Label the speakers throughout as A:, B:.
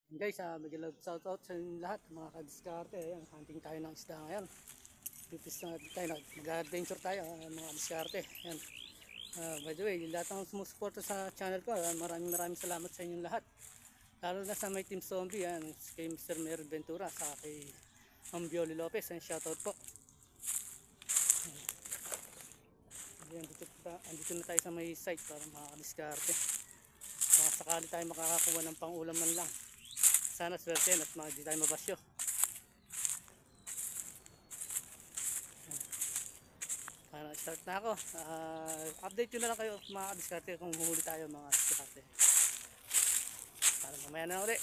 A: Guys, medyo love shoutout sa inyong lahat, mga kadiskarte. Ayan, hunting tayo ng isda ngayon. Pipis na tayo, mag-adventure tayo, mga kadiskarte. Ayan. By the way, lahat ng sumusuporta sa channel ko, maraming salamat sa inyong lahat. Lalo na sa may Team Zombie, ayan, kay Mr. Meron Ventura, sa kay Ma'am Bioli Lopez, ayan, shoutout po. Ayan, andito na tayo sa may site para mga kadiskarte. Baka sakali tayo makakakuha ng pang-ulam man lang. Sana swerte at hindi tayo mabasyo. Start na ako. Update nyo na lang kayo mga kadiskarte kung huli tayo mga kadiskarte. Para mamaya na ulit.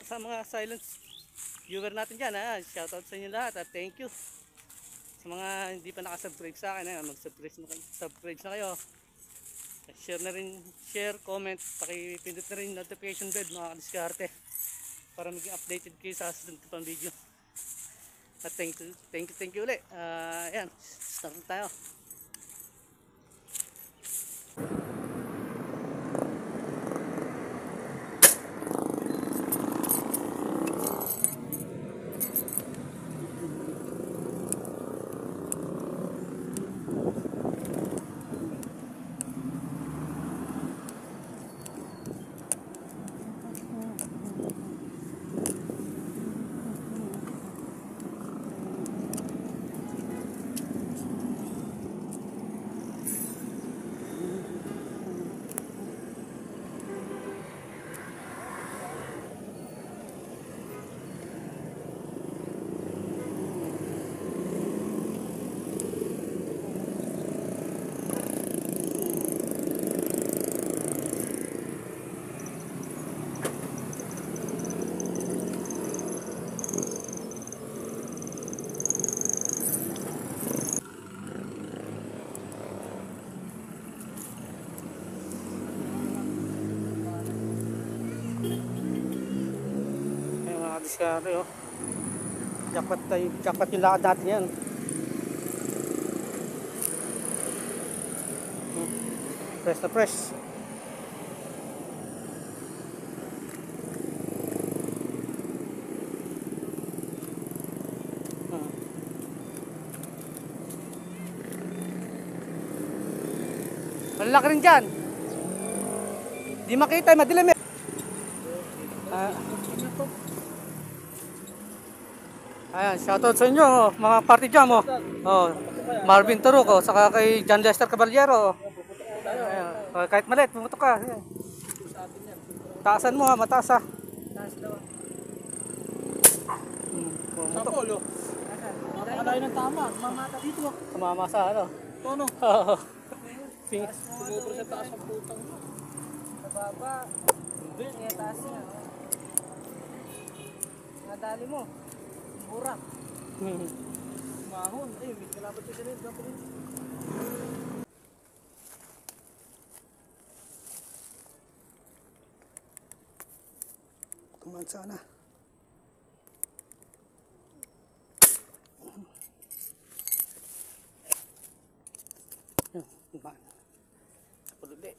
A: Sa mga silent viewer natin dyan, shoutout sa inyo lahat at thank you. Sa mga hindi pa nakasubscribe sa akin, mag-subscribe na kayo. Share na rin, comment, pakipindot na rin notification bell mga kadiskarte para maging updated kayo sa susunod pang video. At thank you ulit. Ayan, start na tayo. Diskarte oh. Jackpot yung lakad natin yan. Press na press. Malaki rin dyan. Di makita, madilim eh. Ayan, shoutout sa inyo mga party jam Marvin Turok saka kay John Lester Caballero. Ayan, kahit maliit, pumutok ka. Ayan. Taasan mo mataas Taas daw. Pumutok. Alay ng tama, mamata dito. Tumama sa ano? Tono. Sumubro sa taas ang putang. Sa baba. Hindi. Kaya taas niya. Nadali mo. Burak. Mahon. Ay, may kalabat siya rin. Tuman sana. Yan, tuman. Pululi.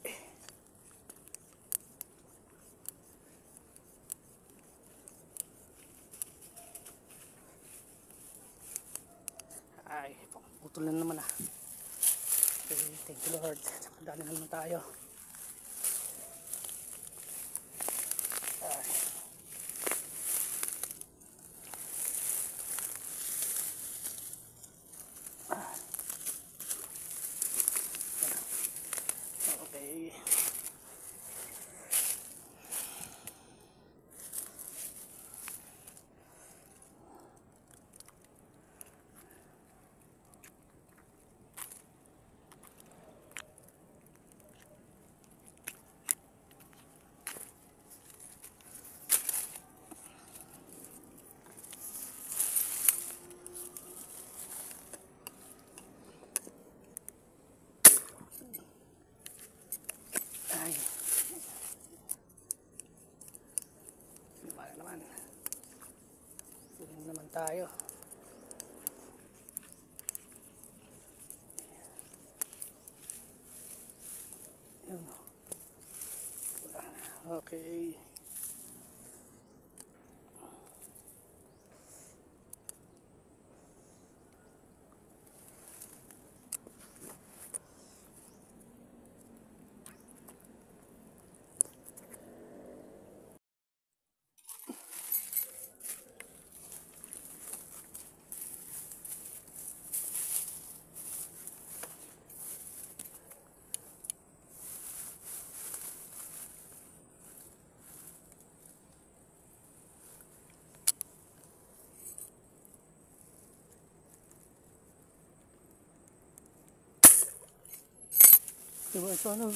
A: Ay, putol na naman Okay, thank you Lord. Dali naman tayo. Okay. Ay. Wala naman. Suling naman tayo. Yun. Wala na. Okay. Diba sana?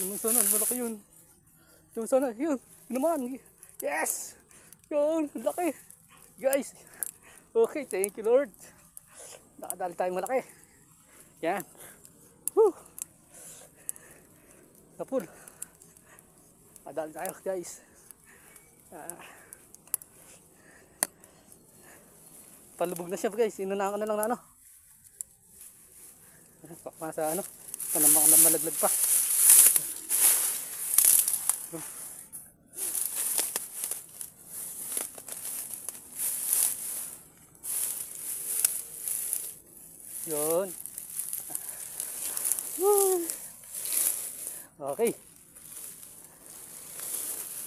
A: Diba sana? Malaki yun. Diba sana? Yun. Yun naman. Yes! Yun. Laki. Guys. Okay. Thank you Lord. Nakadali tayong malaki. Yan. Woo! Kapul. Nakadali tayo guys. Palubog na siya guys. Inunahan na lang na ano. Pa sa ano. Panamang na malaglag pa. Yun. Okay.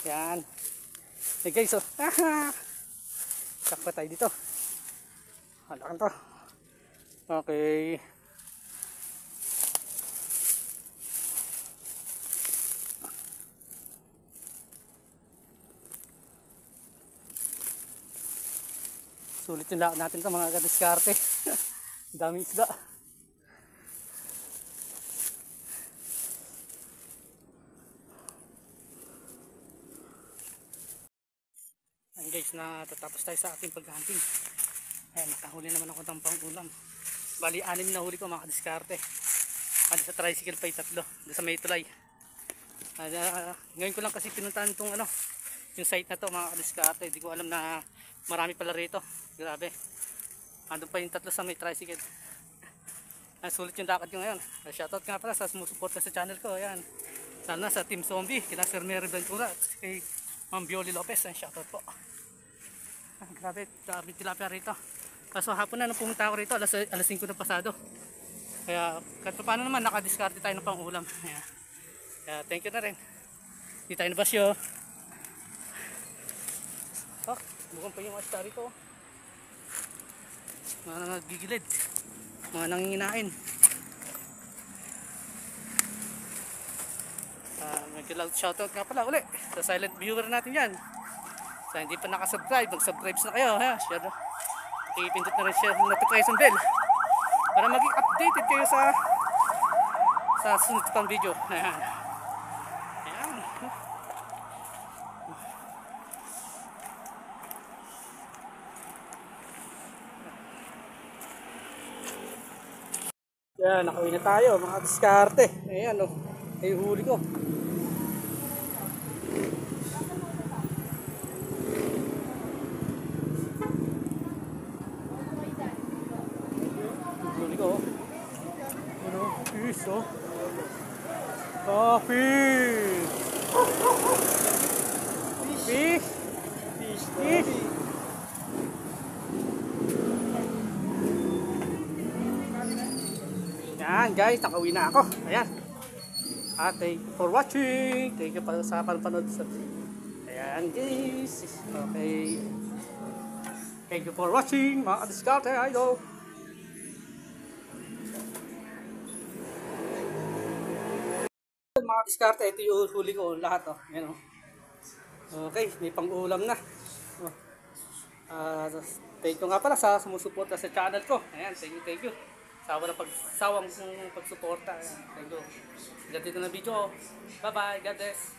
A: Yan. Hey guys, oh. Sakpa tayo dito. Halakan to. Okay. Sulit yung lakad natin ito mga kadiskarte. Daming isda. Ayan guys, natatapos tayo sa ating paghunting. Ayan, nakahuli naman ako ng pang-ulam. Bali, 6 na huli ko mga kadiskarte. Ano sa tricycle pa yung 3. Doon sa may tulay. Ngayon ko lang kasi pinuntahan itong ano, yung site na to mga kadiskarte. Hindi ko alam na marami pala rito. Grabe. Andun pa yung 3 sa may tricycle. Sulit yung lakad ko ngayon. Shoutout nga pala sa sumusuporta sa channel ko. Ayan. Sana sa Team Zombie, kina Sir Mary Ventura at kay Ma'am Bioli Lopez. Shoutout po. Grabe, dami tilapia rito. Kaso hapon na nung pumunta ako rito, alas 5 na pasado. Kaya kahit paano naman nakadiskarte tayo ng pang-ulam. Kaya thank you na rin. Hindi tayo nabasyo. Bukan pa yung asta rito. Mga nagigilid. Mga nanginginain. Shoutout nga pala uli sa silent viewer natin yan. Sa hindi pa nakasubscribe, mag-subscribe na kayo. Ipindot na rin siya ng notification bell para maging updated kayo sa sunod pang video. Ayan. Ayan. Yan, nakauwi na tayo mga diskarte. Ayan o, ay huli ko. Huli ko. Ano, fish o. Fish. Fish. Fish. Fish. Yan guys, nakauwi na ako. Ayan. Thank you for watching. Thank you sa panonood. Ayan guys. Okay. Thank you for watching mga diskarte idol. Mga diskarte, ito yung huli ko lahat oh. Ayan, oh. Okay, may pang-ulam na. Thank you nga pala sa sumusuporta sa channel ko. Ayan, thank you. Sawang pagsuporta. Thank you. Hanggang dito na video. Bye bye. God bless.